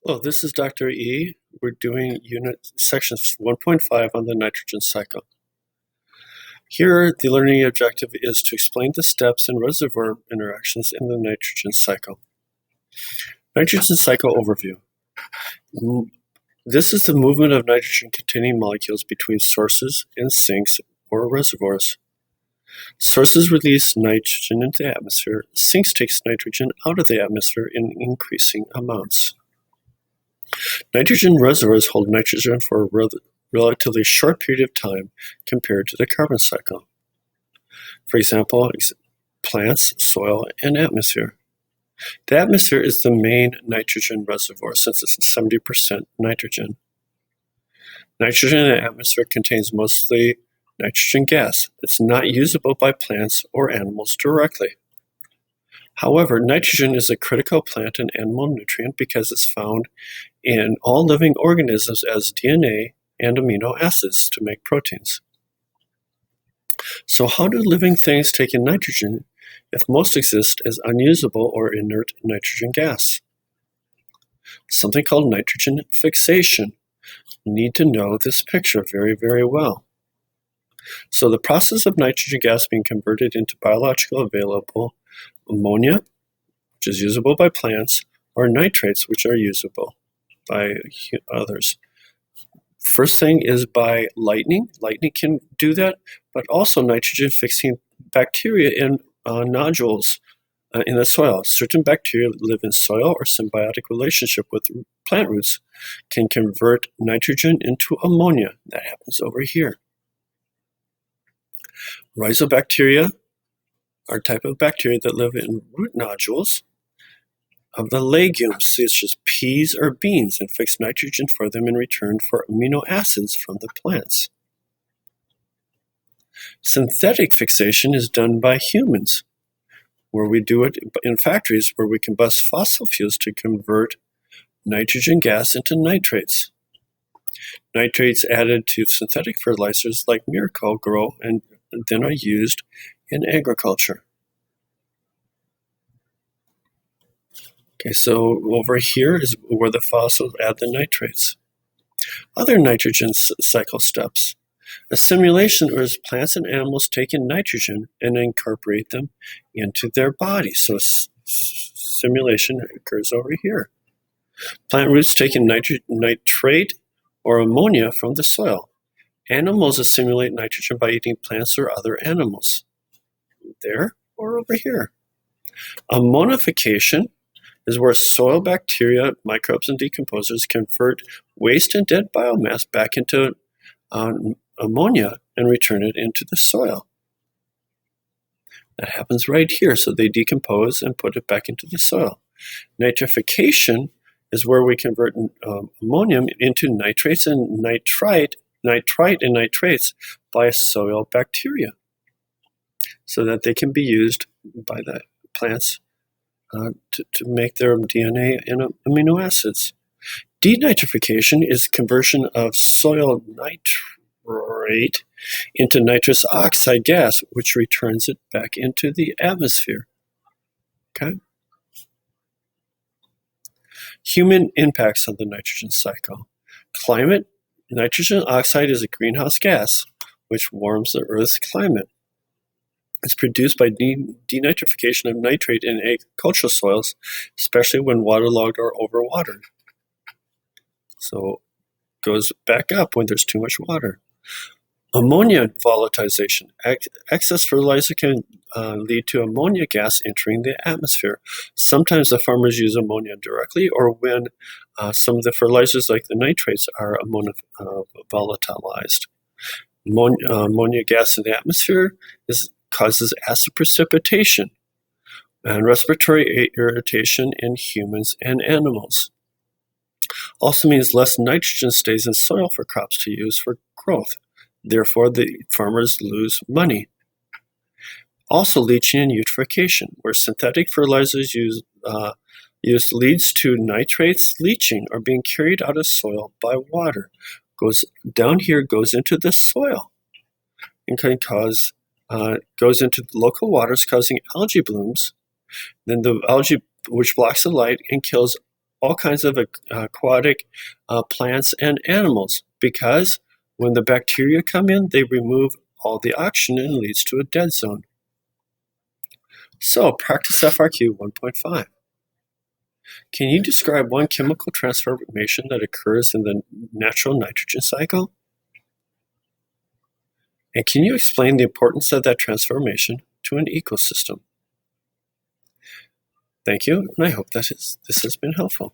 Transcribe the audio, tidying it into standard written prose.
Hello, this is Dr. E. We're doing section 1.5 on the nitrogen cycle. Here, the learning objective is to explain the steps and reservoir interactions in the nitrogen cycle. Nitrogen cycle overview. This is the movement of nitrogen-containing molecules between sources and sinks or reservoirs. Sources release nitrogen into the atmosphere. Sinks takes nitrogen out of the atmosphere in increasing amounts. Nitrogen reservoirs hold nitrogen for a relatively short period of time compared to the carbon cycle. For example, plants, soil, and atmosphere. The atmosphere is the main nitrogen reservoir since it's 70% nitrogen. Nitrogen in the atmosphere contains mostly nitrogen gas. It's not usable by plants or animals directly. However, nitrogen is a critical plant and animal nutrient because it's found in all living organisms as DNA and amino acids to make proteins. So how do living things take in nitrogen if most exist as unusable or inert nitrogen gas? Something called nitrogen fixation. You need to know this picture very, very well. So the process of nitrogen gas being converted into biologically available ammonia, which is usable by plants, or nitrates, which are usable by others. First thing is by lightning. Lightning can do that, but also nitrogen-fixing bacteria in nodules in the soil. Certain bacteria live in soil or symbiotic relationship with plant roots can convert nitrogen into ammonia. That happens over here. Rhizobacteria are a type of bacteria that live in root nodules of the legumes, such as peas or beans, and fix nitrogen for them in return for amino acids from the plants. Synthetic fixation is done by humans, where we do it in factories where we combust fossil fuels to convert nitrogen gas into nitrates. Nitrates added to synthetic fertilizers like Miracle-Gro and then are used in agriculture. Okay, so over here is where the fossils add the nitrates. Other nitrogen cycle steps. Assimilation is plants and animals take in nitrogen and incorporate them into their body. So assimilation occurs over here. Plant roots take in nitrate or ammonia from the soil. Animals assimilate nitrogen by eating plants or other animals. There or over here. Ammonification is where soil bacteria, microbes, and decomposers convert waste and dead biomass back into ammonia and return it into the soil. That happens right here. So they decompose and put it back into the soil. Nitrification is where we convert ammonium into nitrates and nitrite and nitrates by soil bacteria so that they can be used by the plants to make their DNA and amino acids. Denitrification is conversion of soil nitrate into nitrous oxide gas, which returns it back into the atmosphere. Okay. Human impacts on the nitrogen cycle. Climate. Nitrogen oxide is a greenhouse gas, which warms the Earth's climate. It's produced by denitrification of nitrate in agricultural soils, especially when waterlogged or overwatered. So it goes back up when there's too much water. Ammonia volatilization. Excess fertilizer can lead to ammonia gas entering the atmosphere. Sometimes the farmers use ammonia directly, or when some of the fertilizers like the nitrates are ammonia volatilized. Ammonia gas in the atmosphere causes acid precipitation and respiratory irritation in humans and animals. Also means less nitrogen stays in soil for crops to use for growth. Therefore, the farmers lose money. Also, leaching and eutrophication, where synthetic fertilizers used leads to nitrates leaching or being carried out of soil by water. Goes down here, goes into the soil, and can cause goes into the local waters, causing algae blooms. Then the algae, which blocks the light and kills all kinds of aquatic plants and animals, because when the bacteria come in, they remove all the oxygen and leads to a dead zone. So, practice FRQ 1.5. Can you describe one chemical transformation that occurs in the natural nitrogen cycle? And can you explain the importance of that transformation to an ecosystem? Thank you, and I hope that this has been helpful.